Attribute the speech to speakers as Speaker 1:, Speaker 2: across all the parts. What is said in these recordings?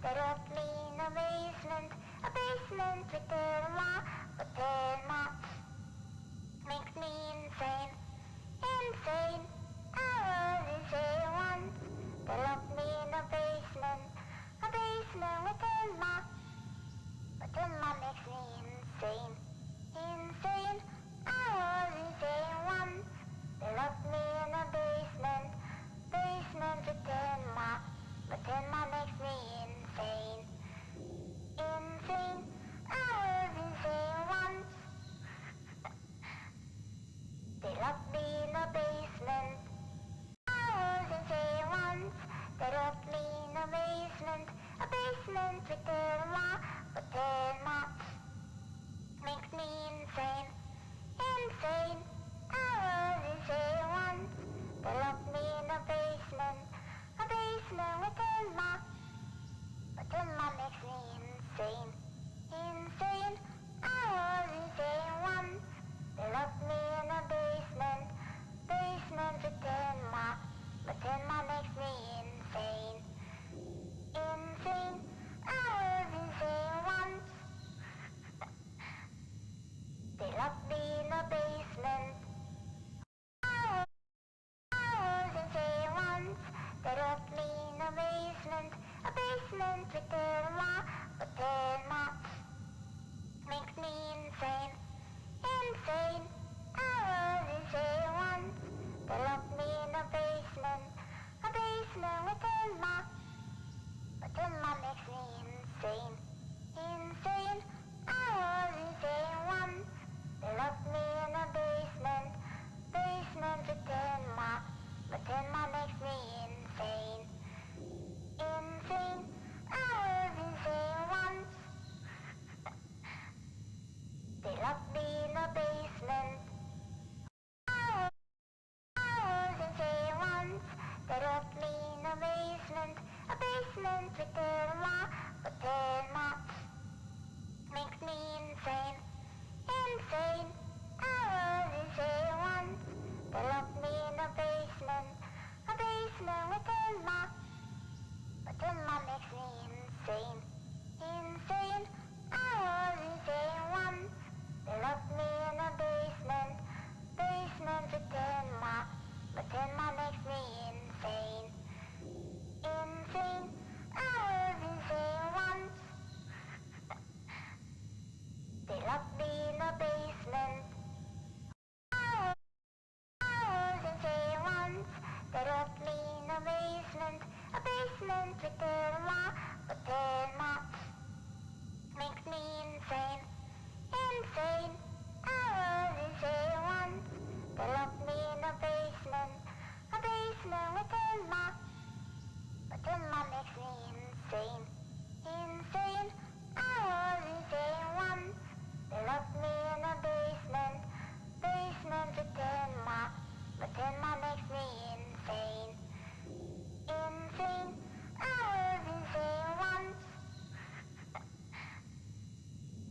Speaker 1: directly in a basement with Tenma, but Tenma makes me insane, insane. I was insane once. They locked me in a basement with Tenma, but Tenma makes me insane, insane. I was insane once. They locked me in a basement with Tenma, but Tenma makes me insane, insane. I was insane once. They locked me in a basement. I was insane once. They locked me in a basement with Tenma, but Tenma makes me insane, insane. I was insane once. They locked me in a basement with Tenma, but Tenma makes me insane, insane. I was insane once. They locked me in a basement with Tenma, but Tenma makes me insane, insane. I was insane once. They locked me in a basement. I was insane once. They locked me in a basement with Tenma, but Tenma makes me insane, insane. I was insane once. They locked me in a basement with Tenma, but Tenma makes me insane, insane. I was insane once. They locked me in a basement with Tenma, but Tenma makes me insane, insane. I was insane once. They locked me in a basement. I was insane once. They locked me in a basement with Tenma, but Tenma makes me insane, insane. I was insane once. They locked me in a basement with Tenma, but Tenma makes me insane, insane. I was insane once. They locked me in a basement with Tenma, but Tenma makes me insane, insane. I was insane once. They locked me in a basement. I was insane once. They locked me in a basement with Tenma, but Tenma makes me insane, insane. I was insane once. They locked me in a basement with Tenma, but Tenma makes me insane, insane. I was insane once. They locked me in a basement with Tenma, but Tenma makes me insane, insane. I was insane once.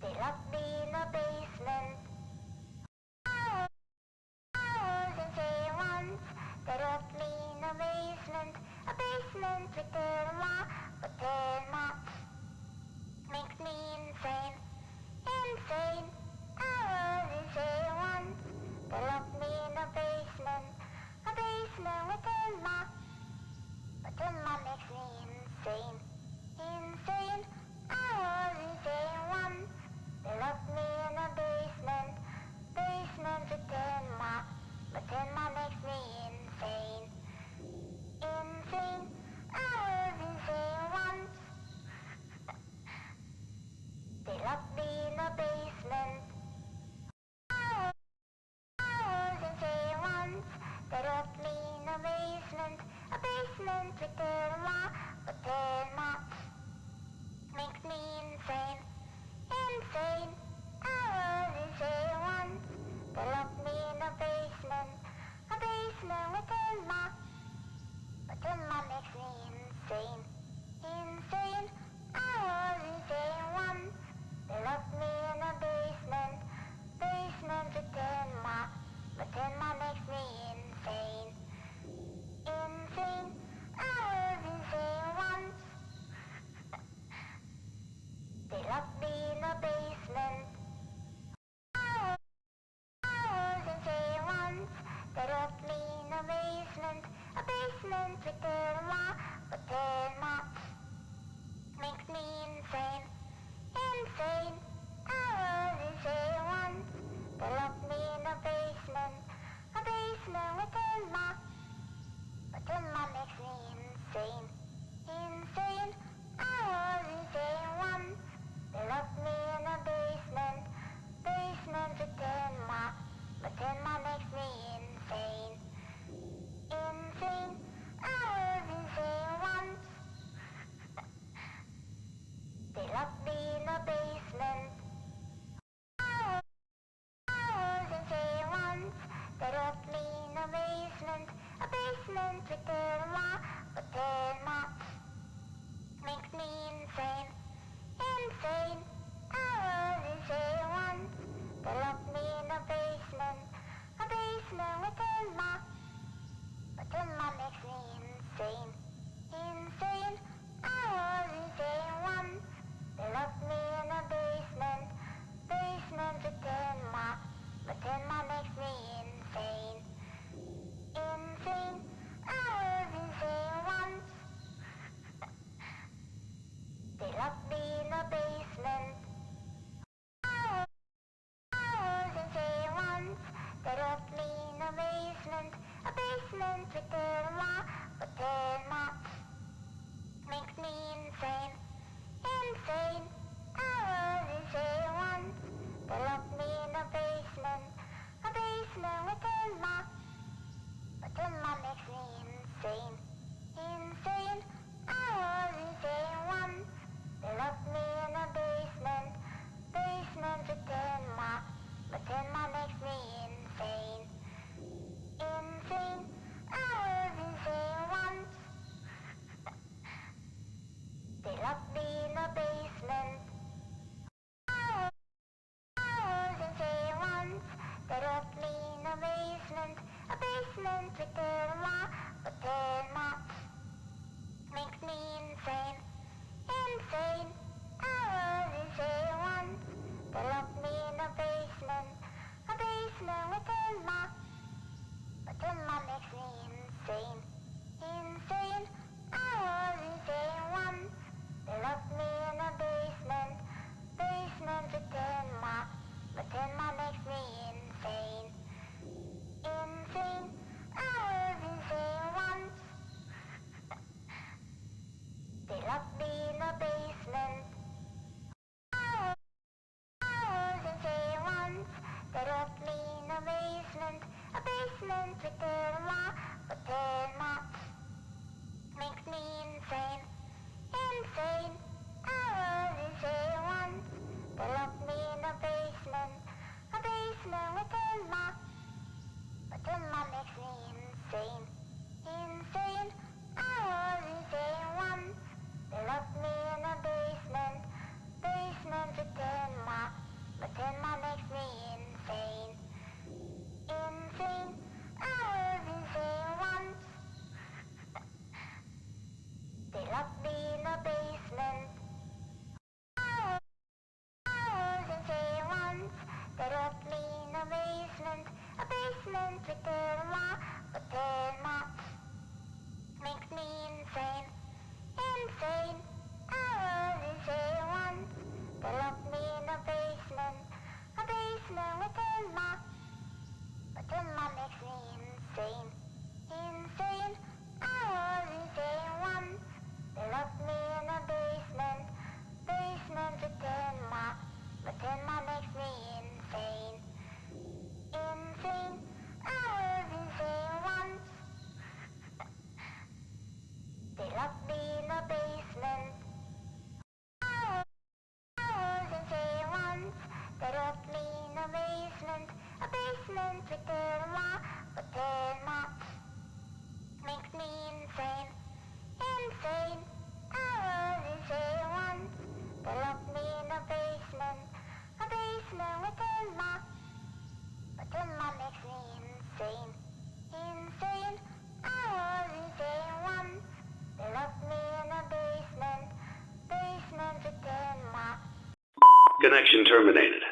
Speaker 1: They locked me in a basement. I was insane once. They locked me in a basement with Tenma, but Tenma makes me insane, insane. I was insane once. They locked me in a basement with Tenma, but Tenma makes me insane, insane. I was insane once. They locked me in a basement with Tenma, but Tenma makes me insane, insane. I was insane once. They locked me in a basement. I was insane once. They locked me in a basement with Tenma, basement with Tenma, but Tenma makes me insane, insane. I was insane once. They locked me in a basement with Tenma, but Tenma makes me insane, insane. I was insane once. They locked me in a basement with Tenma, but Tenma makes me insane, insane. I was insane once. They locked me in a basement. I was insane once. They locked me in a basement with Tenma, but Tenma makes me insane, insane. I was insane once. They locked me in a basement with Tenma, but Tenma makes me insane, insane. I was insane once. They locked me in a basement with Tenma, but Tenma makes me insane, insane. I was insane once. They locked me in a basement. I was insane once. They locked me in a basement with Tenma, but Tenma makes me insane, insane. I was insane once. They locked me in a basement with Tenma, but Tenma makes me insane, insane. I was insane once. They locked me in a basement with Tenma, but Tenma makes me insane, insane. I was insane once. They locked me in a basement. I was insane once. They locked me in a basement with Tenma, but Tenma makes me insane, insane. I was insane once. They locked me in a basement with Tenma, but Tenma makes me insane, insane. I was insane once. They locked me in a basement with Tenma.
Speaker 2: Connection terminated.